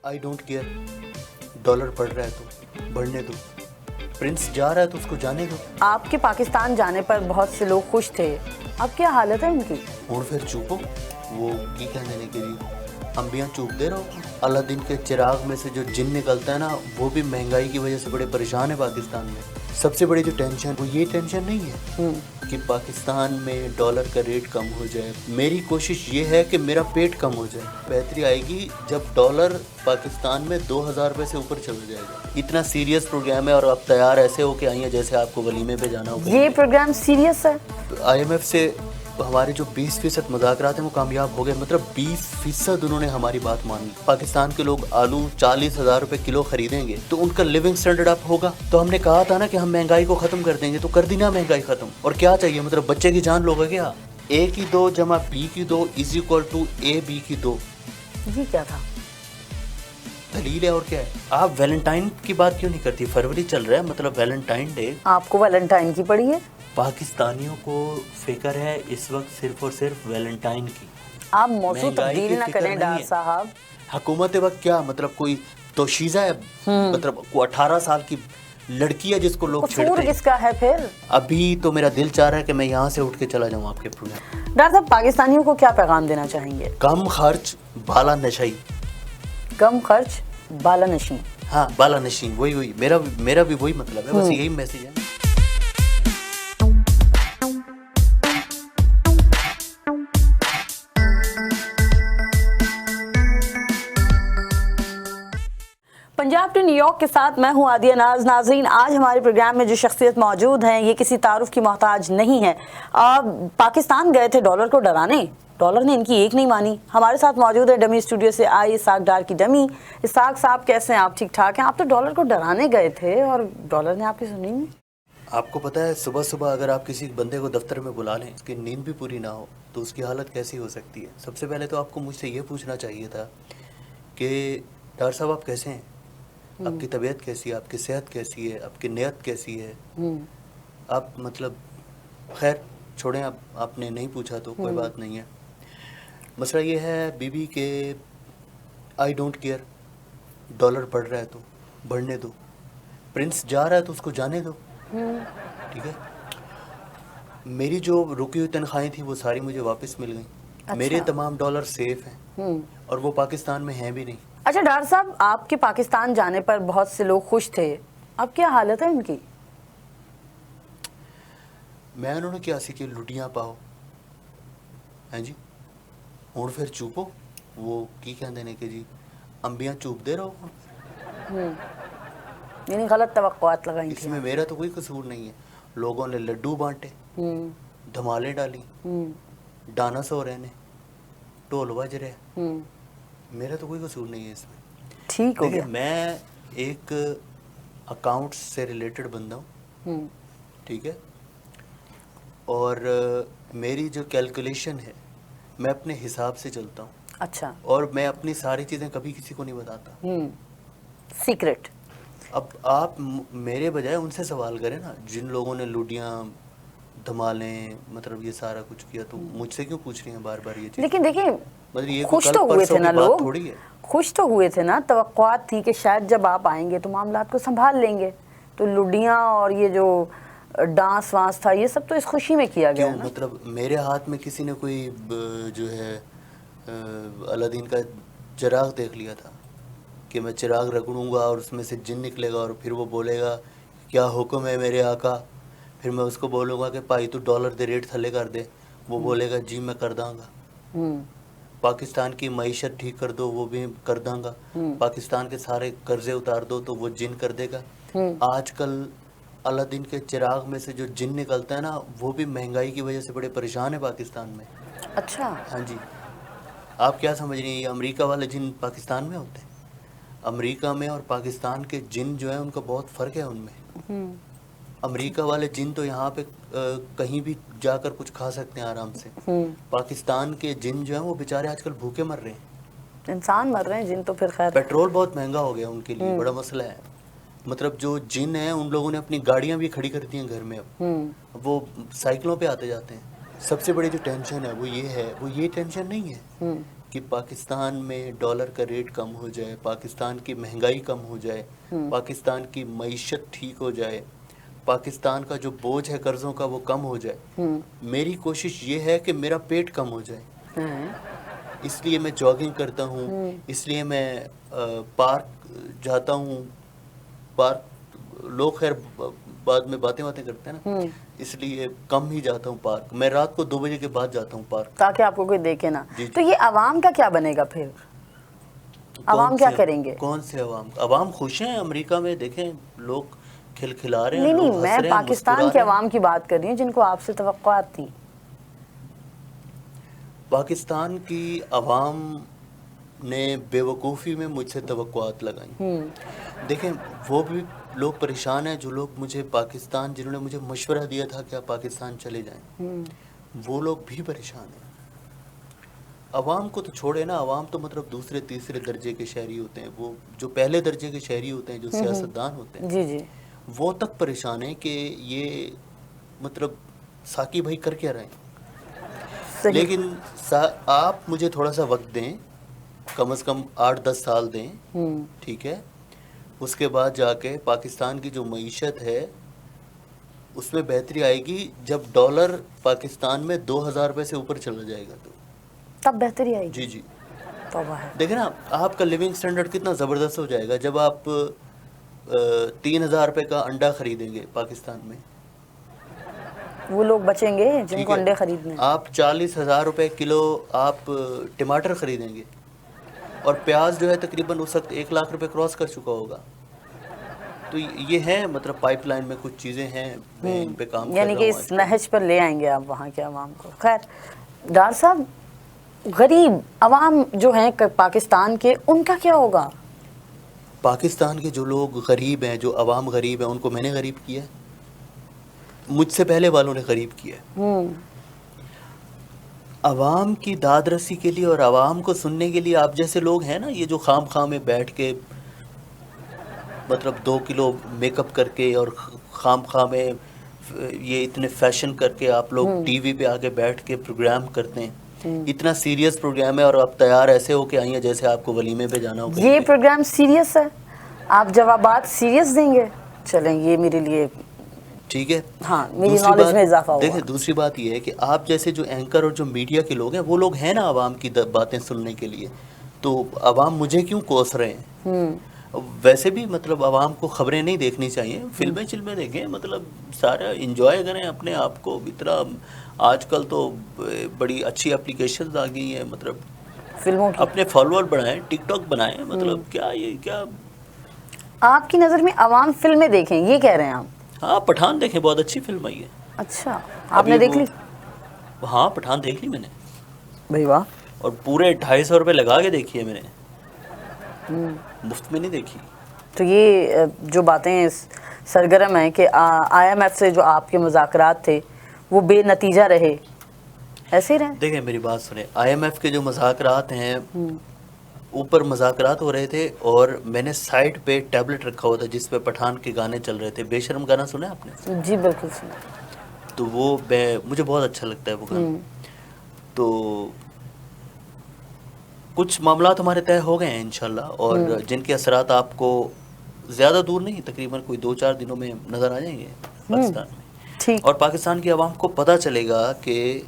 I don't care, dollar बढ़ रहा है तो बढ़ने दो, प्रिंस जा रहा है तो उसको जाने दो। आपके पाकिस्तान जाने पर बहुत से लोग खुश थे, अब क्या हालत है उनकी? और फिर चुपो, वो की कहने ने के जी अंबियां चूप दे रहो। अलादीन के चिराग में से जो जिन निकलता है ना, वो भी महंगाई की वजह से बड़े परेशान है पाकिस्तान में। सबसे बड़ी जो टेंशन, वो ये टेंशन नहीं है कि पाकिस्तान में डॉलर का रेट कम हो जाए। मेरी कोशिश ये है कि मेरा पेट कम हो जाए। बेहतरी आएगी जब डॉलर पाकिस्तान में 2000 रुपये से ऊपर चला जाएगा। इतना सीरियस प्रोग्राम है और आप तैयार ऐसे हो कि आई हैं जैसे आपको वलीमे पे जाना हो। ये प्रोग्राम सीरियस है? IMF से हमारे जो 20% मुज़ाकरात हैं वो कामयाब हो गए। मतलब 20% उन्होंने हमारी बात मानी। पाकिस्तान के लोग आलू 40,000 रुपये किलो खरीदेंगे तो उनका लिविंग स्टैंडर्ड अप होगा। तो हमने कहा था ना कि हम महंगाई को ख़त्म कर देंगे, तो कर दी ना महंगाई ख़त्म। और क्या चाहिए, मतलब बच्चे की जान लोगे क्या? A की 2 जमा B की 2 इज इक्वल टू AB की 2। ये क्या था? दलील है और क्या है। आप वैलेंटाइन की बात क्यों नहीं करती? फरवरी चल रहा है, मतलब वैलेंटाइन डे। आपको वैलेंटाइन की पड़ी है? पाकिस्तानियों को फिक्र है इस वक्त सिर्फ और सिर्फ वैलेंटाइन की। आप मौसू तब्दील ना करें डार साहब। हुकूमत वक्त क्या, मतलब कोई तोशीज़ा है, मतलब को 18 साल की लड़की है जिसको लोग छेड़ते हैं। किसका है फिर? अभी तो मेरा दिल चाह रहा है कि मैं यहाँ से उठ के चला जाऊँ आपके प्रोग्राम। डार साहब, पाकिस्तानियों को क्या पैगाम देना चाहेंगे? कम खर्च बाला नशाई। कम खर्च बाला नशी। हाँ, बाला नशी, वही मेरा भी वही मतलब है, बस यही मैसेज है। पंजाब टू न्यूयॉर्क के साथ मैं हूं आदिया नाज। नाजरीन, आज हमारे प्रोग्राम में जो शख्सियत मौजूद हैं ये किसी तारुफ की मोहताज नहीं है। पाकिस्तान गए थे डॉलर को डराने, डॉलर ने इनकी एक नहीं मानी। हमारे साथ मौजूद है डमी स्टूडियो से आई इसाक डार की डमी। इसाक साहब कैसे हैं आप? ठीक ठाक हैं? आप तो डॉलर को डराने गए थे और डॉलर ने आपकी सुनी नहीं। आपको पता है सुबह सुबह अगर आप किसी बंदे को दफ्तर में बुला लें, उसकी नींद भी पूरी ना हो तो उसकी हालत कैसी हो सकती है। सबसे पहले तो आपको मुझसे ये पूछना चाहिए था कि डॉक्टर साहब आप कैसे हैं, आपकी तबीयत कैसी है, आपकी सेहत कैसी है, आपकी नीयत कैसी है। आप मतलब खैर छोड़ें, आपने नहीं पूछा तो कोई बात नहीं है। मसला ये है बीबी के आई डोंट केयर, डॉलर बढ़ रहा है तो बढ़ने दो, प्रिंस जा रहा है तो उसको जाने दो, ठीक है। मेरी जो रुकी हुई तनख्वाहें थी वो सारी मुझे वापस मिल गई। अच्छा। मेरे तमाम डॉलर सेफ हैं और वो पाकिस्तान में हैं भी नहीं। अच्छा डार साहब, आपके पाकिस्तान जाने पर बहुत से लोग खुश थे, अब क्या हालत है उनकी? मैं उन्होंने क्या सीखी, लुटियाँ पाओ हैं जी, और फिर चुपो, वो की कहते ने कि जी अंबियां चूप दे रहो। यानी गलत तवक्कुआत लगाई थी। इसमें मेरा तो कोई कसूर नहीं है। लोगों ने लड्डू बांटे, धमालें डाली, डायनासोर ने ढोल बज रहे, मेरा तो कोई कसूर नहीं है इसमें। ठीक हो गया। मैं एक अकाउंट से रिलेटेड बंदा हूँ, ठीक है, और मेरी जो कैलकुलेशन है मैं अपने हिसाब से चलता हूँ। अच्छा। और मैं अपनी सारी चीज़ें कभी किसी को नहीं बताता, सीक्रेट। अब आप मेरे बजाय उनसे सवाल करें ना, जिन लोगों ने लुडियाँ धमालें मतलब ये सारा कुछ किया, तो मुझसे क्यों पूछ रही हैं बार बार ये चीज़? लेकिन देखिए, मतलब ये खुश तो हुए थे ना लोग, थोड़ी है। खुश तो हुए थे ना, तवक्कुआत थी कि शायद जब आप आएंगे तो मामलात को संभाल लेंगे। तो लुडियाँ और ये जो डांस वांस था ये सब तो इस खुशी में किया गया ना? मतलब मेरे हाथ में किसी ने कोई जो है अलादीन का चिराग देख लिया था कि मैं चिराग रगड़ूंगा और उसमें से जिन निकलेगा और फिर वो बोलेगा क्या हुक्म है मेरे आका। फिर मैं उसको बोलूँगा कि भाई तू डॉलर दे रेट थले कर दे, वो बोलेगा जी मैं कर दांगा। पाकिस्तान की मईशत ठीक कर दो, वो भी कर दांगा। पाकिस्तान के सारे कर्जे उतार दो तो वो जिन कर देगा। आजकल अलादीन के चिराग में से जो जिन निकलता है ना, वो भी महंगाई की वजह से बड़े परेशान है पाकिस्तान में। अच्छा। हाँ जी, आप क्या समझ रही हैं, अमेरिका वाले जिन पाकिस्तान में होते हैं? अमेरिका में और पाकिस्तान के जिन जो है उनका बहुत फ़र्क है उनमें। अमेरिका वाले जिन तो यहाँ पे कहीं भी जाकर कुछ खा सकते हैं आराम से। पाकिस्तान के जिन जो हैं वो बेचारे आजकल भूखे मर रहे हैं। इंसान मर रहे हैं, जिन तो फिर खैर। पेट्रोल बहुत महंगा हो गया उनके लिए, बड़ा मसला है। मतलब जो जिन हैं उन लोगों ने अपनी गाड़ियाँ भी खड़ी कर दी हैं घर में, अब वो साइकिलों पे आते जाते हैं। सबसे बड़ी जो टेंशन है वो ये है, वो ये टेंशन नहीं है کہ پاکستان میں ڈالر کا ریٹ کم ہو جائے, پاکستان کی مہنگائی کم ہو جائے, پاکستان کی معیشت ٹھیک ہو جائے, پاکستان کا جو بوجھ ہے قرضوں کا وہ کم ہو جائے. میری کوشش یہ ہے کہ میرا پیٹ کم ہو جائے, اس لیے میں جاگنگ کرتا ہوں, اس لیے میں پارک جاتا ہوں. پارک لوگ خیر بعد میں باتیں کرتے ہیں نا, اس لیے کم ہی جاتا ہوں پارک. میں رات کو 2 بجے کے بعد جاتا ہوں پارک, تاکہ آپ کو کوئی دیکھے نا. تو یہ عوام کا کیا بنے گا پھر؟ عوام کیا کریں گے؟ کون سے عوام؟ عوام خوش ہیں امریکہ میں, دیکھیں لوگ کھلکھلا رہے ہیں. نہیں, میں پاکستان کے عوام کی بات کر رہی ہوں جن کو آپ سے توقعات تھیں. پاکستان کی عوام نے بے وقوفی میں مجھ سے توقعات لگائیں. دیکھیں وہ بھی لوگ پریشان ہیں, جو لوگ مجھے پاکستان, جنہوں نے مجھے مشورہ دیا تھا کہ آپ پاکستان چلے جائیں, وہ لوگ بھی پریشان ہیں. عوام کو تو چھوڑے نا, عوام تو مطلب دوسرے تیسرے درجے کے شہری ہوتے ہیں. وہ جو پہلے درجے کے شہری ہوتے ہیں, جو سیاستدان ہوتے ہیں, جی جی, وہ تک پریشان ہیں کہ یہ مطلب ساقی بھائی کر کیا رہے ہیں. لیکن آپ مجھے تھوڑا سا وقت دیں, کم از کم 8-10 سال دیں, ٹھیک ہے. اس کے بعد جا کے پاکستان کی جو معیشت ہے اس میں بہتری آئے گی. جب ڈالر پاکستان میں 2000 روپے سے اوپر چلا جائے گا تو تب بہتری آئے گی. جی جی, توبہ ہے. دیکھیں نا آپ کا لیونگ سٹینڈرڈ کتنا زبردست ہو جائے گا جب آپ 3000 روپے کا انڈا خریدیں گے پاکستان میں. وہ لوگ بچیں گے جن کو انڈے خریدنے. آپ 40,000 روپے کلو آپ ٹماٹر خریدیں گے, اور پیاز جو ہے تقریباً اس وقت 1 لاکھ روپے کراس کر چکا ہوگا. تو یہ ہے مطلب پائپ لائن میں کچھ چیزیں ہیں, میں ان پہ کام کر رہا ہوں. یعنی کہ اس نہج پر لے آئیں گے آپ وہاں کے عوام کو. خیر ڈار صاحب, غریب عوام جو ہیں پاکستان کے, ان کا کیا ہوگا؟ پاکستان کے جو لوگ غریب ہیں, جو عوام غریب ہیں, ان کو میں نے غریب کیا ہے, مجھ سے پہلے والوں نے غریب کیا ہے. عوام کی داد رسی کے لیے اور عوام کو سننے کے لیے آپ جیسے لوگ ہیں نا, یہ جو خام میں بیٹھ کے مطلب 2 کلو میک اپ کر کے اور خام میں یہ اتنے فیشن کر کے آپ لوگ ٹی وی پہ آگے بیٹھ کے پروگرام کرتے ہیں. اتنا سیریس پروگرام ہے اور آپ تیار ایسے ہو کے آئی ہیں جیسے آپ کو ولیمے پہ جانا ہو. یہ پروگرام سیریس ہے, آپ جوابات سیریس دیں گے. چلیں یہ میرے لیے ٹھیک ہے, ہاں میری نالج میں اضافہ ہوا. دیکھیں دوسری بات یہ ہے کہ آپ جیسے جو اینکر اور جو میڈیا کے لوگ ہیں, وہ لوگ ہیں نا عوام کی باتیں سننے کے لیے, تو عوام مجھے کیوں کوس رہے ہیں؟ ویسے بھی مطلب عوام کو خبریں نہیں دیکھنی چاہیے, فلمیں دیکھیں, مطلب سارا انجوائے کریں اپنے آپ کو. اتنا آج کل تو بڑی اچھی اپلیکیشنز آ گئی ہیں, مطلب فلموں کی اپنے فالوور بڑھائیں, ٹک ٹاک بنائیں. مطلب کیا آپ کی نظر میں عوام فلمیں دیکھیں, یہ کہہ رہے ہیں آپ؟ ہاں پٹھان دیکھیں, بہت اچھی فلم آئی ہے. اچھا, آپ نے دیکھ لی؟ ہاں پٹھان دیکھ لی میں نے بھائی واہ. اور پورے 250 روپے لگا کے دیکھی ہے میں نے, مفت میں نہیں دیکھی. تو یہ جو باتیں سرگرم ہیں کہ IMF سے جو آپ کے مذاکرات تھے وہ بے نتیجہ رہے, ایسے ہی رہے؟ دیکھیں میری بات سنیں, IMF کے جو مذاکرات ہیں, اوپر مذاکرات ہو رہے تھے اور میں نے سائڈ پہ ٹیبلٹ رکھا ہوا تھا جس پہ پٹھان کے گانے چل رہے تھے. بے شرم گانا سنا ہے آپ نے؟ جی بالکل سنا. تو وہ مجھے بہت اچھا لگتا ہے وہ گانا. تو کچھ معاملات ہمارے طے ہو گئے ہیں انشاءاللہ, اور جن کے اثرات آپ کو زیادہ دور نہیں, تقریباً کوئی 2-4 دنوں میں نظر آ جائیں گے پاکستان میں. اور پاکستان کی عوام کو پتہ چلے گا کہ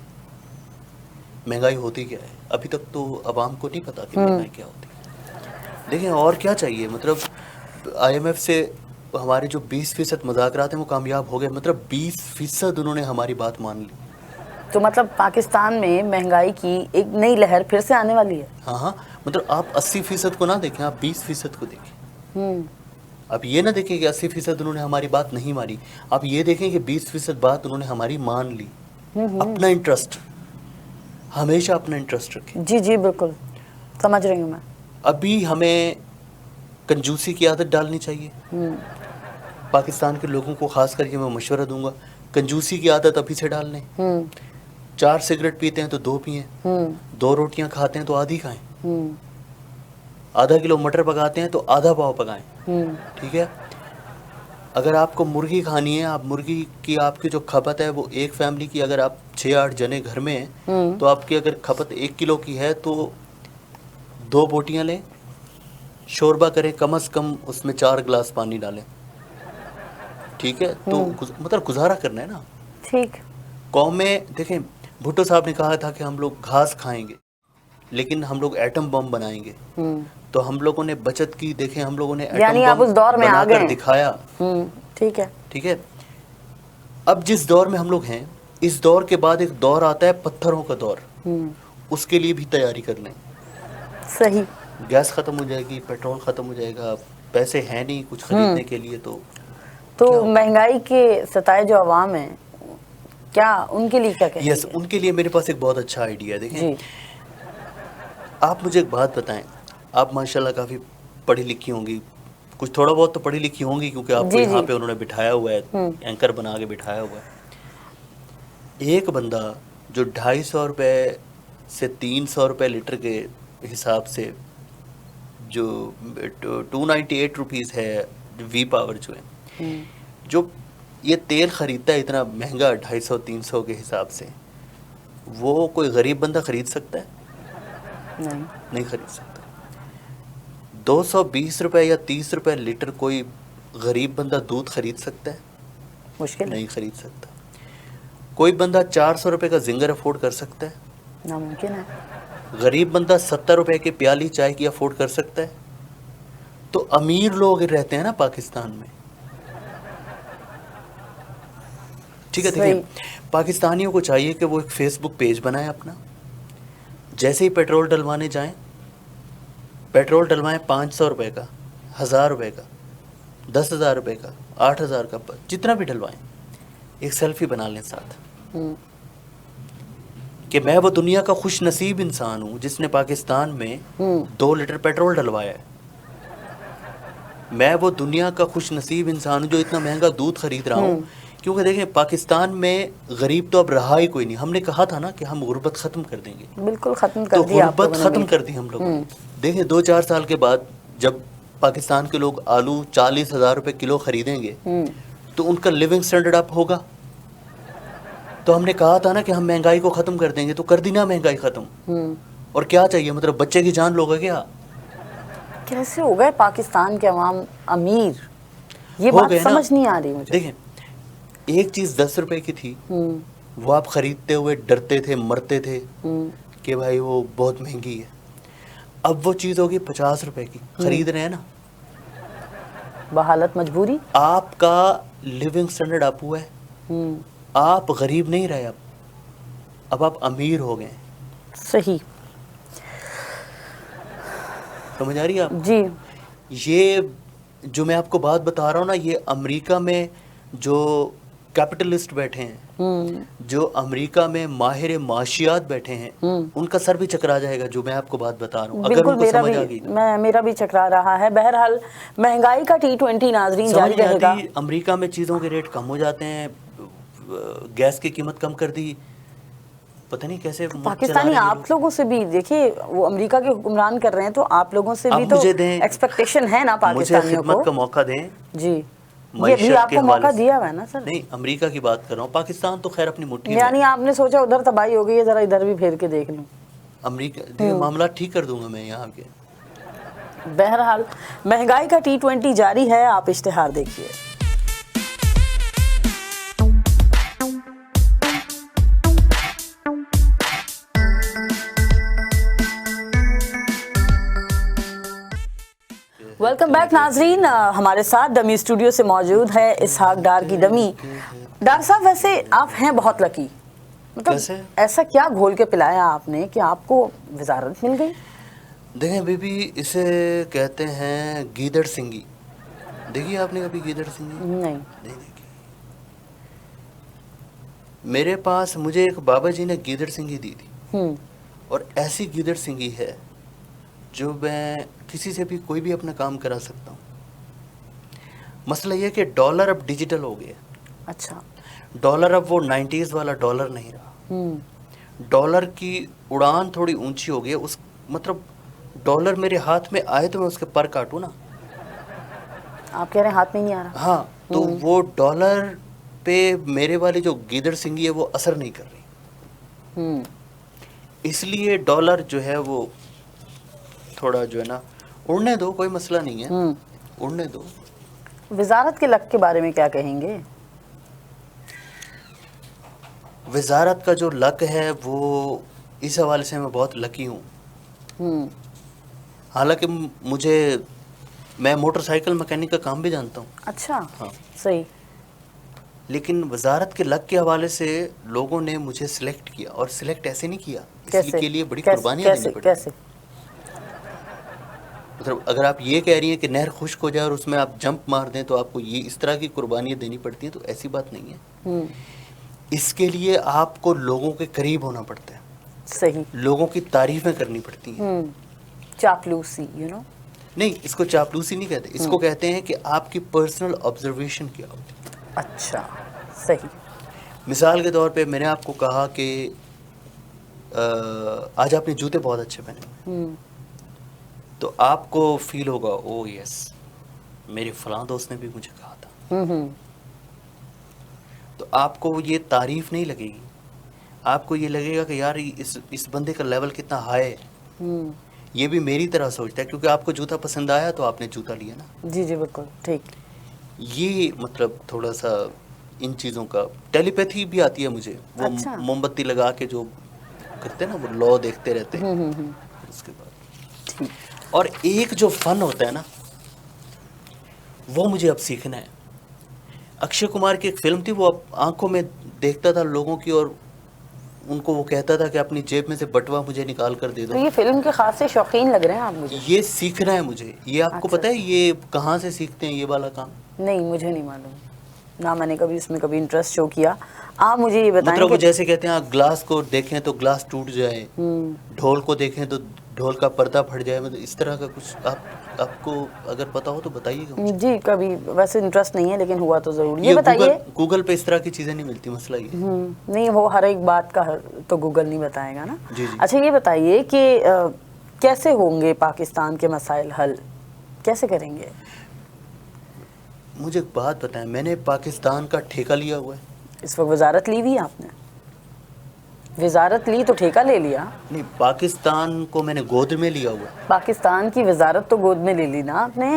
مہنگائی ہوتی کیا ہے. ابھی تک تو عوام کو نہیں پتا کہ مہنگائی کیا ہوتی ہے. دیکھیں اور کیا چاہیے, مطلب IMF سے ہمارے جو 20% مذاکرات ہیں وہ کامیاب ہو گئے, مطلب 20% انہوں نے ہماری بات مان لی. تو مطلب پاکستان میں مہنگائی کی ایک نئی لہر پھر سے آنے والی ہے. ہاں, مطلب آپ 80% کو نہ دیکھیں, آپ 20% کو دیکھیں. آپ یہ نہ دیکھیں کہ 80% انہوں نے ہماری بات نہیں مانی, آپ یہ دیکھیں کہ 20% بات انہوں نے ہماری مان لی. اپنا انٹرسٹ, ہمیشہ اپنا انٹرسٹ رکھیں. جی جی بالکل سمجھ رہی ہوں میں. ابھی ہمیں کنجوسی کی عادت ڈالنی چاہیے. پاکستان کے لوگوں کو خاص کر کے میں مشورہ دوں گا, کنجوسی کی عادت ابھی سے ڈال لیں. 4 سگریٹ پیتے ہیں تو 2 پئیں, 2 روٹیاں کھاتے ہیں تو آدھی کھائیں, آدھا کلو مٹر پکاتے ہیں تو آدھا پاؤ پکائیں. ٹھیک ہے, اگر آپ کو مرغی کھانی ہے, آپ مرغی کی آپ کی جو کھپت ہے وہ ایک فیملی کی, اگر آپ 6-8 جنے گھر میں ہیں تو آپ کی اگر کھپت 1 کلو کی ہے تو 2 बोटियां लें, शोरबा करें, कम से कम उसमें 4 गिलास पानी डालें, ठीक है? तो मतलब गुजारा करना है ना। ठीक। कौम में देखें, भुट्टो साहब ने कहा था कि हम लोग घास खाएंगे लेकिन हम लोग एटम बम बनाएंगे। तो हम लोगों ने बचत की, देखें हम लोगों ने यानी एटम आप उस दौर बम में आ बनाकर गए। दिखाया। ठीक है। ठीक है, अब जिस दौर में हम लोग हैं, इस दौर के बाद एक दौर आता है पत्थरों का दौर, उसके लिए भी तैयारी कर लें। सही। गैस खत्म हो जाएगी, पेट्रोल खत्म हो जाएगा, पैसे हैं नहीं कुछ खरीदने के लिए, तो महंगाई के सताए जो अवाम है, क्या उनके लिए क्या कहेंगे? यस, उनके लिए मेरे पास एक बहुत अच्छा आइडिया है। देखें, आप मुझे एक बात बताएं, आप माशाल्लाह काफ़ी पढ़ी लिखी होंगी, कुछ थोड़ा बहुत तो पढ़ी लिखी होंगी क्योंकि आपको यहाँ पे उन्होंने बिठाया हुआ है, एंकर बना के बिठाया हुआ है। एक बंदा जो 250 रुपये से 300 रुपये लीटर के हिसाब से, जो 298 रुपीज़ है वी पावर जो है, जो ये तेल ख़रीदता है इतना महंगा 250-300 के हिसाब से, वो कोई गरीब बंदा ख़रीद सकता है? नहीं खरीद सकता। 220 रुपये या 30 रुपये लीटर कोई गरीब बंदा दूध खरीद सकता है? मुश्किल, नहीं खरीद सकता। कोई बंदा 400 रुपये का जिंगर अफोर्ड कर सकता है? नामुमकिन है। गरीब बंदा 70 रुपये की प्याली चाय की अफोर्ड कर सकता है? तो अमीर लोग रहते हैं ना पाकिस्तान में, ठीक है? देखिए, पाकिस्तानियों को चाहिए कि वो एक फेसबुक पेज बनाए अपना, जैसे ही पेट्रोल डलवाने जाएं, पेट्रोल डलवाएं 500 रुपये का, 1000 रुपये का, 10,000 रुपये का, 8,000 का, जितना भी डलवाएं, एक सेल्फी बना लें साथ कि मैं वो दुनिया का खुश नसीब इंसान हूँ जिसने पाकिस्तान में 2 लीटर पेट्रोल डलवाया है। मैं वो दुनिया का खुश नसीब इंसान हूँ जो इतना महंगा दूध खरीद रहा हूँ, क्योंकि देखें पाकिस्तान में गरीब तो अब रहा ही कोई नहीं। हमने कहा था ना कि हम गुर्बत ख़त्म कर देंगे, बिल्कुल ख़त्म कर तो दी, गुर्बत ख़त्म कर दी हम लोग। देखें 2-4 साल के बाद जब पाकिस्तान के लोग आलू 40,000 रुपये किलो खरीदेंगे तो उनका लिविंग स्टैंडर्ड अप होगा। तो हमने कहा था ना कि हम महंगाई को ख़त्म कर देंगे, तो कर दी ना महंगाई ख़त्म। और क्या चाहिए, मतलब बच्चे की जान लोगे क्या? कैसे हो गए पाकिस्तान के अवाम अमीर, ये बात समझ नहीं आ रही मुझे। देखें, एक चीज़ 10 रुपए की थी, वो आप खरीदते हुए डरते थे, मरते थे कि भाई वो बहुत महंगी है। अब वो चीज़ होगी 50 रुपए की, खरीद रहे हैं ना, बहालत मजबूरी। आपका लिविंग स्टैंडर्ड अप हुआ है, आप गरीब नहीं रहे, अब आप अमीर हो गए। सही, समझ आ रही है आप? जी। ये जो मैं आपको बात बता रहा हूँ ना, ये अमेरिका में जो कैपिटलिस्ट बैठे हैं, जो अमेरिका में माहिर माशियात बैठे हैं, उनका सर भी चकरा जाएगा जो मैं आपको बात बता रहा हूँ, अगर उनको समझ आ गई। मेरा भी चकरा रहा है। बहरहाल महंगाई का T20 नाजरीन जारी रहेगा। अमेरिका में चीज़ों के रेट कम हो जाते हैं, गैस की कीमत कम कर दी, पता नहीं कैसे पाकिस्तानी आप लोगों से भी, देखिए वो अमेरिका के हुक्मरान कर रहे हैं, तो आप लोगों से भी तो एक्सपेक्टेशन है ना पाकिस्तानियों को। खिदमत का मौका दें जी। ये भी आपको मौका दिया हुआ है ना सर? नहीं, अमेरिका की बात कर रहा हूँ, पाकिस्तान तो खैर अपनी मुट्ठी में। यानी आपने सोचा उधर तबाही हो गई है, जरा इधर भी फेर के देख लूं। अमेरिका मामला ठीक कर दूंगा मैं यहाँ के। बहरहाल महंगाई का T20 जारी है, आप इश्तिहार देखिए। वेलकम बैक नाजरीन, हमारे साथ डमी स्टूडियो से मौजूद है इसहाक डार की डमी। डॉक्टर साहब, वैसे आप हैं बहुत लकी, मतलब ऐसा क्या घोल के पिलाया आपने कि आपको वजारत मिल गई? देखें बेबी, इसे कहते हैं गीदड़ सिंगी। देखिए आपने कभी गीदड़ सिंगी? नहीं देखी। मेरे पास मुझे एक बाबा जी ने गीदड़ सिंगी दी थी, और ऐसी गीदड़ सिंगी है जो मैं किसी से भी कोई भी अपना काम करा सकता हूँ। मसला ये कि डॉलर अब डिजिटल हो गया। अच्छा। डॉलर अब वो 90s वाला डॉलर नहीं रहा। डॉलर की उड़ान थोड़ी ऊंची हो गई, उस मतलब डॉलर मेरे हाथ में आए तो मैं उसके पर काटूँ ना। आप कह रहे हैं हाथ में नहीं आ रहा? हाँ, तो वो डॉलर पे मेरे वाली जो गीदड़ सिंगी है वो असर नहीं कर रही, इसलिए डॉलर जो है वो تھوڑا جو ہے نا اڑنے دو, کوئی مسئلہ نہیں ہے, اڑنے دو. وزارت کے لک کے بارے میں کیا کہیں گے؟ وزارت کا جو لک ہے وہ اس حوالے سے میں بہت لکی ہوں. حالانکہ میں موٹر سائیکل مکینک کا کام بھی جانتا ہوں. اچھا, ہاں, صحیح. لیکن وزارت کے لک کے حوالے سے لوگوں نے مجھے سلیکٹ کیا, اور سلیکٹ ایسے نہیں کیا, اس کے لیے بڑی قربانیاں دینی پڑی. کیسے؟ مطلب اگر آپ یہ کہہ رہی ہیں کہ نہر خشک ہو جائے اور اس میں آپ جمپ مار دیں تو آپ کو یہ اس طرح کی قربانیاں دینی پڑتی ہیں, تو ایسی بات نہیں ہے. اس کے لیے آپ کو لوگوں کے قریب ہونا پڑتا ہے, صحیح, لوگوں کی تعریفیں کرنی پڑتی ہیں. چاپلوسی, نہیں, اس کو چاپلوسی نہیں کہتے, اس کو کہتے ہیں کہ آپ کی پرسنل آبزرویشن کیا ہوتی ہے. اچھا, صحیح. مثال کے طور پہ میں نے آپ کو کہا کہ آج آپ نے جوتے بہت اچھے پہنے, تو آپ کو فیل ہوگا او یس, میری فلاں دوست نے بھی مجھے کہا تھا. تو آپ کو یہ تعریف نہیں لگے گی, آپ کو یہ لگے گا کہ یار اس بندے کا لیول کتنا ہائی ہے. یہ بھی میری طرح سوچتا ہے, کیونکہ آپ کو جوتا پسند آیا تو آپ نے جوتا لیا نا. جی جی بالکل ٹھیک. یہ مطلب تھوڑا سا ان چیزوں کا ٹیلی پیتھی بھی آتی ہے مجھے, وہ موم بتی لگا کے جو کرتے ہیں نا, وہ لو دیکھتے رہتے ہیں. اس کے بعد اور ایک جو فن ہوتا ہے نا, وہ مجھے اب سیکھنا ہے. اکشے کمار کی ایک فلم تھی, وہ آنکھوں میں دیکھتا تھا لوگوں کی, اور ان کو وہ کہتا تھا کہ اپنی جیب میں سے بٹوا مجھے نکال کر دے دو. تو یہ فلم کے خاص سے شوقین لگ رہے ہیں آپ مجھے. یہ سیکھنا ہے مجھے. یہ آپ کو پتہ ہے یہ کہاں سے سیکھتے ہیں یہ والا کام؟ نہیں, مجھے نہیں معلوم, نہ میں نے کبھی اس میں کبھی انٹرسٹ شو کیا. آپ مجھے یہ بتائیں مطلب کہ وہ جیسے کہتے ہیں آپ گلاس کو دیکھیں تو گلاس ٹوٹ جائے, ڈھول کو دیکھیں تو ڈھول کا پردہ پھٹ جائے, مطلب اس طرح کا کچھ آپ کو اگر پتا ہو تو بتائیے گا. جی کبھی ویسے انٹرسٹ نہیں ہے, لیکن ہوا تو ضرور. یہ یہ بتائیے, گوگل پہ اس طرح کی چیزیں نہیں ملتی, مسئلہ یہ. نہیں وہ ہر ایک بات کا تو گوگل نہیں بتائے گا نا. جی جی. اچھا یہ بتائیے کہ کیسے ہوں گے پاکستان کے مسائل حل, کیسے کریں گے؟ مجھے ایک بات بتائیں, میں نے پاکستان کا ٹھیکہ لیا ہوا ہے. اس وقت وزارت لی ہوئی آپ نے؟ وزارت لی تو ٹھیکہ لے لیا. نہیں, پاکستان کو میں نے گود میں لیا ہوا ہے. پاکستان کی وزارت تو گود میں لے لی نا آپ نے.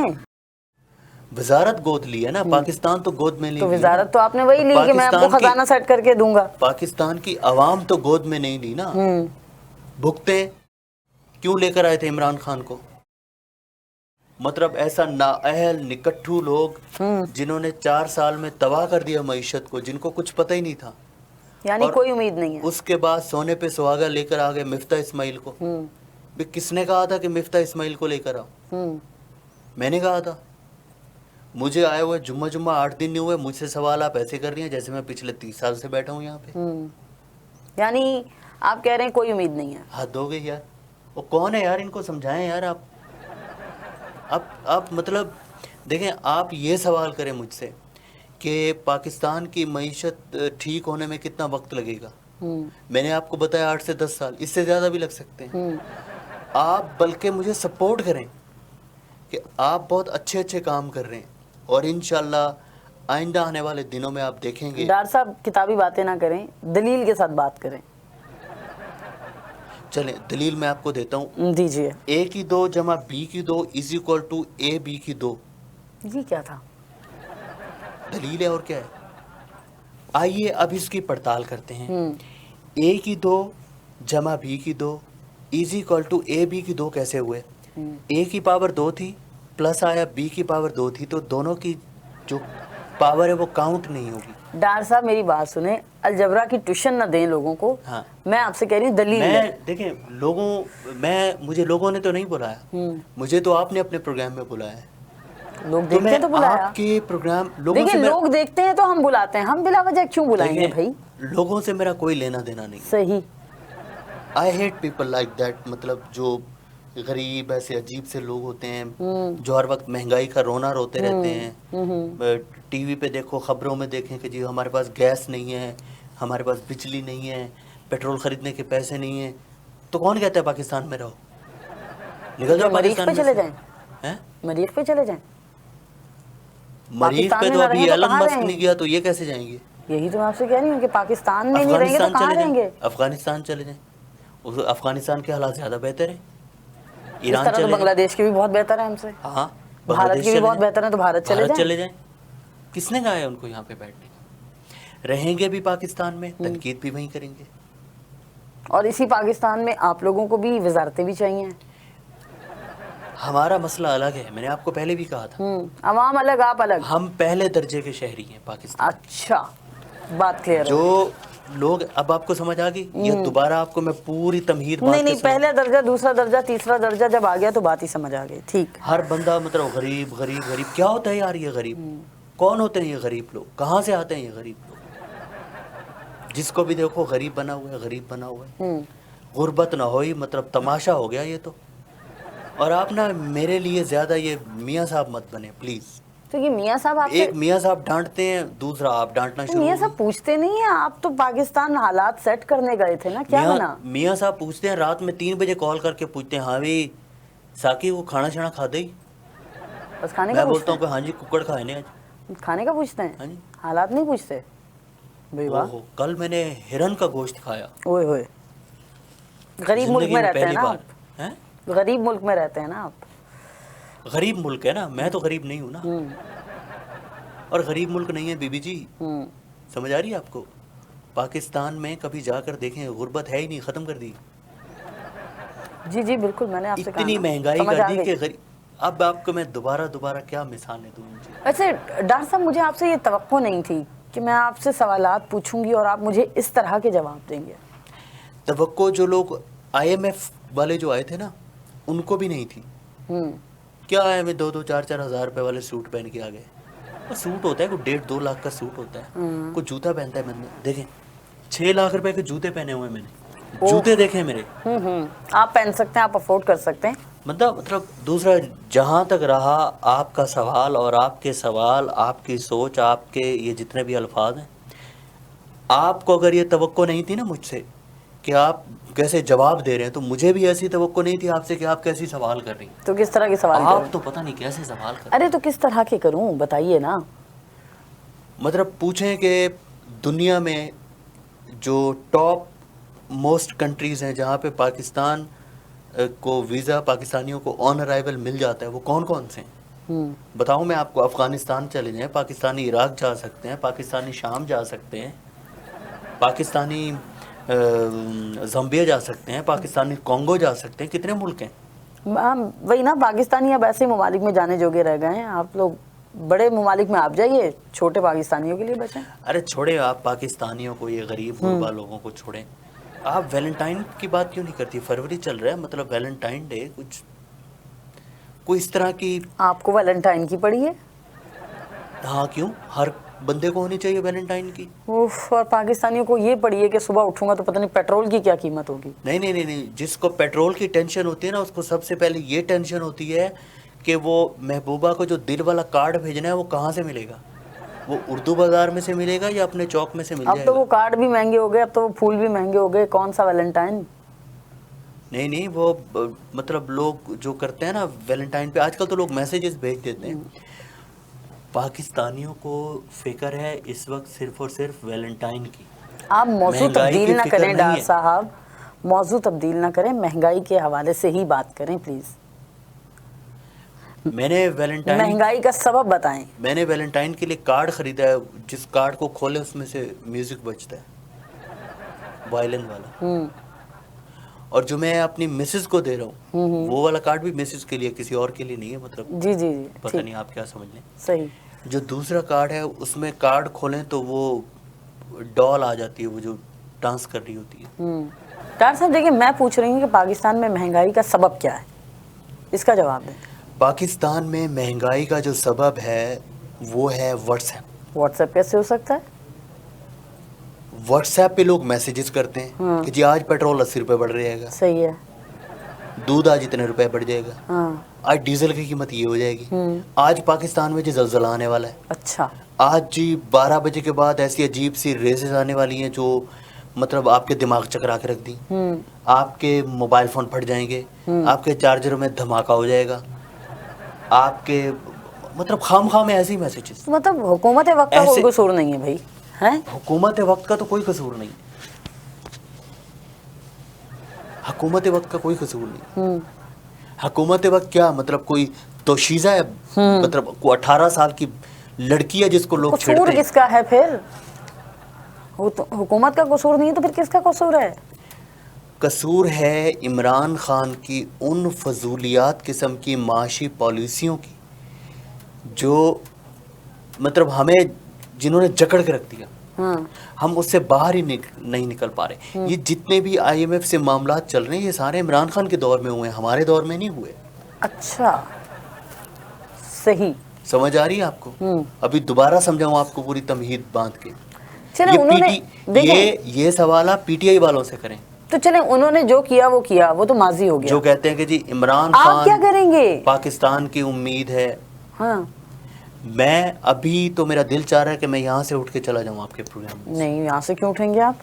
وزارت گود لی ہے نا, پاکستان تو گود میں نہیں تو لی. وزارت تو آپ نے وہی لی کہ میں آپ کو خزانہ سیٹ کر کے دوں گا. پاکستان کی عوام تو گود میں نہیں لی نا. بھگتے کیوں لے کر آئے تھے عمران خان کو؟ مطلب ایسا نااہل نکٹھو لوگ جنہوں نے 4 سال میں تباہ کر دیا معیشت کو, جن کو کچھ پتہ ہی نہیں تھا. یعنی کوئی امید نہیں ہے. اس کے بعد سونے پہ سہاگا لے کر آ گئے مفتاح اسماعیل کو. کس نے کہا تھا کہ مفتاح اسماعیل کو لے کر آؤ؟ میں نے کہا تھا. مجھے آئے ہوئے جمعہ 8 دن نہیں ہوئے, مجھ سے سوال آپ ایسے کر رہی ہیں جیسے میں پچھلے 30 سال سے بیٹھا ہوں یہاں پہ. یعنی آپ کہہ رہے ہیں کوئی امید نہیں ہے. حد ہو گئی یار. وہ کون ہے یار, ان کو سمجھائیں یار. آپ مطلب دیکھیں, آپ یہ سوال کریں مجھ سے کہ پاکستان کی معیشت ٹھیک ہونے میں کتنا وقت لگے گا. میں نے آپ کو بتایا 8 سے 10 سال, اس سے زیادہ بھی لگ سکتے ہیں. آپ بلکہ مجھے سپورٹ کریں کہ آپ بہت اچھے کام کر رہے ہیں, اور انشاءاللہ آئندہ آنے والے دنوں میں آپ دیکھیں گے. ڈاکٹر صاحب کتابی باتیں نہ کریں, دلیل کے ساتھ بات کریں. چلیں دلیل میں آپ کو دیتا ہوں. دیجیے. A کی 2 جمع B کی 2 از اکول ٹو AB کی 2. یہ کیا تھا؟ دلیل ہے اور کیا ہے. آئیے اب اس کی پڑتال کرتے ہیں. A کی 2 جمع B کی 2 از اکول ٹو AB کی 2 کیسے ہوئے؟ A کی پاور 2 تھی, پلس آیا B کی پاور 2 تھی, تو دونوں کی جو پاور ہے وہ کاؤنٹ نہیں ہوگی. ڈاکٹر صاحب میری بات سنیں, الجبرا کی ٹیوشن نہ دیں لوگوں کو. ہاں, میں آپ سے کہہ رہی ہوں دلیل میں دیکھیں مجھے لوگوں نے تو نہیں بلایا, مجھے تو آپ نے اپنے پروگرام میں بلایا ہے. لوگ دیکھتے ہیں تو بلایا. آپ کے پروگرام لوگوں دیکھیں لوگ دیکھتے ہیں تو ہم بلاتے ہیں, ہم بلا وجہ کیوں بلائیں گے بھائی؟ لوگوں سے میرا کوئی لینا دینا نہیں. صحیح. I hate people like that. مطلب جو غریب ایسے عجیب سے لوگ ہوتے ہیں جو ہر وقت مہنگائی کا رونا روتے رہتے ہیں. ٹی وی پہ دیکھو, خبروں میں دیکھیں کہ جی ہمارے پاس گیس نہیں ہے, ہمارے پاس بجلی نہیں ہے, پیٹرول خریدنے کے پیسے نہیں ہیں. تو کون کہتا ہے پاکستان میں رہو؟ نکل جاؤ مریخ پاکستان پہ میں چلے سے. جائیں, مریخ پہ چلے جائیں. مریخ پہ تو ابھی ایلن مسک نہیں گیا, تو یہ کیسے جائیں گے؟ یہی تو میں آپ سے کہہ رہی ہوں کہ پاکستان میں نہیں رہیں گے تو کہاں رہیں گے؟ افغانستان چلے جائیں. افغانستان کے حالات زیادہ بہتر ہیں. इस तरह तो बांग्लादेश के भी बहुत बेहतर है हमसे, हाँ भारत के भी बहुत बेहतर है, तो भारत चले जाएं। किसने कहा है उनको यहाँ पे बैठने का? रहेंगे भी पाकिस्तान में, तनकीद भी वहीं करेंगे। और इसी पाकिस्तान में आप लोगों को भी वजारतें भी चाहिए। हमारा मसला अलग है, मैंने आपको पहले भी कहा था। अवाम अलग, आप अलग। हम पहले दर्जे के शहरी हैं पाकिस्तान। अच्छा, बात क्लियर है। जो लोग, अब आपको समझ आ गई या दोबारा आपको मैं पूरी तमहीद बात नहीं, पहला दर्जा, दूसरा दर्जा, तीसरा दर्जा जब आ गया तो बात ही समझ आ गई। ठीक, हर बंदा मतलब गरीब गरीब गरीब, क्या होता है यार ये गरीब? कौन होते हैं ये गरीब लोग? कहाँ से आते हैं ये गरीब लोग? जिसको भी देखो गरीब बना हुआ है, गरीब बना हुआ है। गुर्बत ना होई मतलब तमाशा हो गया ये तो। और आप ना मेरे लिए ज्यादा ये मियाँ साहब मत बने प्लीज। तो ये मियाँ साहब आपसे, एक मियाँ साहब डांटते हैं, दूसरा आप डांटना शुरू। मियाँ साहब पूछते नहीं है? आप तो पाकिस्तान हालात सेट करने गए थे ना, क्या बना? मियाँ साहब पूछते हैं, रात में 3 बजे कॉल करके पूछते हैं, हाँ भाई साकी वो खाना शाना खा दे? बस खाने का मैं बोलता हूँ कि हाँ जी कुकड़ खाए ने आज। खाने का पूछते हैं? हाँ जी। हालात नहीं पूछते भाई? वाह, कल मैंने हिरन का गोश्त खाया। ओए होए, गरीब मुल्क में रहते हैं ना आप? हैं? गरीब मुल्क में रहते हैं ना आप? गरीब मुल्क है ना, मैं तो गरीब नहीं हूँ ना। और गरीब मुल्क नहीं है बीबी जी, समझ आ रही है आपको? पाकिस्तान में कभी जाकर देखें, गुर्बत है ही नहीं, खत्म कर दी। जी जी बिल्कुल, मैंने आपसे कहा इतनी महंगाई कर दी कि गरीब। अब आपको मैं दोबारा क्या मिसालें दूं? वैसे डॉक्टर साहब, मुझे आपसे ये तवक्को नहीं थी कि मैं आपसे सवालात पूछूंगी और आप मुझे इस तरह के जवाब देंगे। तवक्को जो लोग IMF वाले जो आए थे ना, उनको भी नहीं थी। क्या आए में 2-2, 4-4 हज़ार रुपए वाले सूट पहन के आ गए। वो सूट होता है कोई 1.5-2 लाख का सूट होता है। कोई जूता पहनता है, मैंने देखें 6 लाख रुपए के जूते पहने हुए मैंने, जूते देखे मेरे। आप पहन सकते हैं, आप अफोर्ड कर सकते हैं। मतलब दूसरा, जहाँ तक रहा आपका सवाल और आपके सवाल, आपकी सोच, आपके ये जितने भी अल्फाज हैं, आपको अगर ये तवक्को नहीं थी ना मुझसे कि आप कैसे जवाब दे रहे हैं, तो मुझे भी ऐसी तवक्को नहीं थी आपसे कि आप कैसी सवाल कर रही हैं। तो किस तरह के सवाल आप करूं? तो पता नहीं कैसे सवाल कर। अरे तो किस तरह के करूं, बताइए ना। मतलब पूछें कि दुनिया में जो टॉप मोस्ट कंट्रीज़ हैं जहाँ पे पाकिस्तान को वीज़ा, पाकिस्तानियों को ऑन अराइवल मिल जाता है, वो कौन कौन से हैं? बताऊं मैं आपको? अफ़गानिस्तान चले जाएं, पाकिस्तानी इराक जा सकते हैं, पाकिस्तानी शाम जा सकते हैं, पाकिस्तानी ज़म्बिया जा सकते हैं, पाकिस्तानी कॉन्गो जा सकते हैं। कितने मुल्क हैं? वही ना, पाकिस्तानी अब ऐसे ममालिक में जाने जोगे रह गए हैं। आप लोग बड़े ममालिक में आप जाइए, छोटे पाकिस्तानियों के लिए बचें। अरे छोड़े आप पाकिस्तानियों को, ये गरीब गुरबा लोगों को छोड़ें। आप वैलेंटाइन की बात क्यों नहीं करती? फरवरी चल रहा है, मतलब वैलेंटाइन डे, कुछ कोई इस तरह की। आपको वैलेंटाइन की पड़ी है? हाँ, क्यों? हर बंदे को होनी चाहिए वैलेंटाइन की। उफ, और पाकिस्तानियों को ये पड़ी है कि सुबह उठूंगा तो पता नहीं पेट्रोल की क्या कीमत होगी। नहीं, जिसको पेट्रोल की टेंशन होती है ना, उसको सबसे पहले ये टेंशन होती है कि वो महबूबा को जो दिल वाला कार्ड भेजना है वो कहाँ से मिलेगा? वो उर्दू बाजार में से मिलेगा या अपने चौक में से मिल जाएगा? अब तो वो कार्ड भी महंगे हो गए, अब तो वो फूल भी महंगे हो गए, कौन सा वैलेंटाइन। नहीं, वो मतलब लोग जो करते हैं ना वैलेंटाइन पे, आजकल तो लोग मैसेजेस भेज देते हैं। पाकिस्तानियों को फिक्र है इस वक्त सिर्फ और सिर्फ वैलेंटाइन की। आप मौजू महंगाई तब्दील की ना फिक्र करें नहीं डॉक्टर है। साहब, मौजू तब्दील ना करें, महंगाई के हवाले से ही बात करें प्लीज। मैंने वैलेंटाइन महंगाई का सबब बताएं। मैंने वैलेंटाइन के लिए कार्ड खरीदा है, जिस कार्ड को खोले उसमें से म्यूजिक बजता है, वायलिन वाला। और जो मैं अपनी मिसेज को दे रहा हूँ, वो वाला कार्ड भी मिसेज के लिए, किसी और के लिए नहीं है। मतलब जी जी जी, पता नहीं आप क्या समझ लें। सही। जो दूसरा कार्ड है उसमें कार्ड खोलें तो वो डॉल आ जाती है, वो जो डांस कर रही होती है। डॉक्टर साहब देखिए, मैं पूछ रही हूँ कि पाकिस्तान में महंगाई का सबब क्या है, इसका जवाब दें। पाकिस्तान में महंगाई का जो सबब है वो है व्हाट्सएप। व्हाट्सएप कैसे हो सकता है? व्हाट्सएप पे लोग मैसेजेस करते हैं कि जी आज पेट्रोल 80 रुपए बढ़ जाएगा, सही है। दूध आज इतने रुपए बढ़ जाएगा, आज डीजल की कीमत ये हो जाएगी, आज पाकिस्तान में जी ज़लज़ला आने वाला है। अच्छा। आज जी 12 बजे के बाद ऐसी अजीब सी रेसेस आने वाली हैं जो मतलब आपके दिमाग चकरा के रख दी। आपके मोबाइल फ़ोन फट जाएंगे, आपके चार्जर में धमाका हो जाएगा, आपके मतलब खाम में ऐसी मैसेजेस। मतलब हुकूमत वक्त का कोई कसूर नहीं है भाई, हैं? हुकूमत वक्त का तो कोई कसूर नहीं, हुकूमत वक्त का कोई कसूर नहीं। حکومت وقت کیا مطلب کوئی توشیزہ ہے, مطلب کوئی 18 سال کی لڑکی ہے جس کو لوگ قصور چھیڑتے ہیں. کس کا ہے پھر؟ وہ تو حکومت کا قصور نہیں ہے تو پھر کس کا قصور ہے؟ قصور ہے عمران خان کی ان فضولیات قسم کی معاشی پالیسیوں کی جو مطلب ہمیں جنہوں نے جکڑ کے رکھ دیا, ہم اس سے باہر ہی نہیں نکل پا رہے. یہ جتنے بھی IMF سے معاملات چل رہے ہیں یہ سارے عمران خان کے دور میں ہوئے ہیں, ہمارے دور میں نہیں ہوئے. اچھا صحیح, سمجھ آ رہی ہے آپ کو؟ ابھی دوبارہ سمجھاؤں آپ کو پوری تمہید باندھ کے. چلیں انہوں نے یہ سوال آپ PTI والوں سے کریں. تو چلیں انہوں نے جو کیا وہ کیا, وہ تو ماضی ہو گیا. جو کہتے ہیں کہ جی عمران آپ کیا کریں گے؟ پاکستان کی امید ہے. ہاں میں ابھی تو میرا دل چاہ رہا ہے کہ میں یہاں سے اٹھ کے چلا جاؤں آپ کے پروگرام میں. نہیں, یہاں سے کیوں اٹھیں گے آپ؟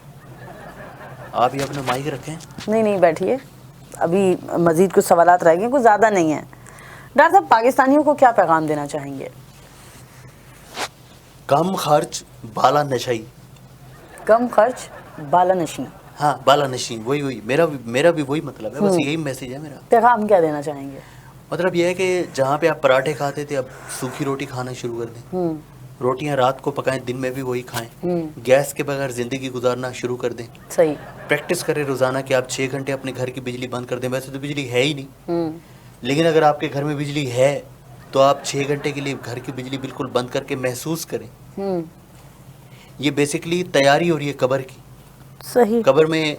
آپ یہ اپنا مائک رکھیں. نہیں بیٹھیے, ابھی مزید کچھ سوالات رہ گئے, کچھ زیادہ نہیں ہیں. ڈاکٹر صاحب پاکستانیوں کو کیا پیغام دینا چاہیں گے؟ کم خرچ بالا نشئی. کم خرچ بالا نشیں. ہاں بالا نشیں, وہی میرا بھی وہی مطلب ہے, بس یہی میسیج ہے میرا. پیغام کیا دینا چاہیں گے؟ مطلب یہ ہے کہ جہاں پہ آپ پراٹھے کھاتے تھے اب سوکھی روٹی کھانا شروع کر دیں. روٹیاں رات کو پکائیں, دن میں بھی وہی کھائیں. گیس کے بغیر زندگی گزارنا شروع کر دیں. صحیح. پریکٹس کریں روزانہ کہ آپ 6 گھنٹے اپنے گھر کی بجلی بند کر دیں. ویسے تو بجلی ہے ہی نہیں, لیکن اگر آپ کے گھر میں بجلی ہے تو آپ 6 گھنٹے کے لیے گھر کی بجلی بالکل بند کر کے محسوس کریں. یہ بیسکلی تیاری ہو رہی ہے قبر کی. صحیح. قبر میں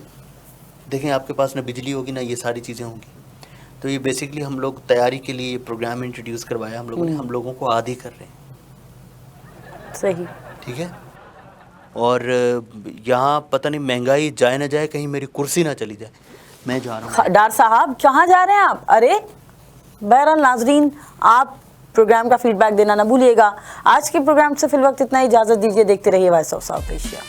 دیکھیں آپ کے پاس نہ بجلی ہوگی نہ یہ ساری چیزیں ہوں گی. تو یہ بیسکلی ہم لوگ تیاری کے لیے یہ پروگرام انٹروڈیوس کروایا ہم لوگوں نے, ہم لوگوں کو عادی کر رہے ہیں. صحیح. ٹھیک ہے. اور یہاں پتہ نہیں مہنگائی جائے نہ جائے, کہیں میری کرسی نہ چلی جائے. میں جا رہا ہوں. ڈار صاحب کہاں جا رہے ہیں آپ؟ ارے بہرحال ناظرین آپ پروگرام کا فیڈ بیک دینا نہ بھولیے گا. آج کے پروگرام سے فی الوقت اتنا, اجازت دیجیے, دیکھتے رہیے وائس آف ساؤتھ ایشیا.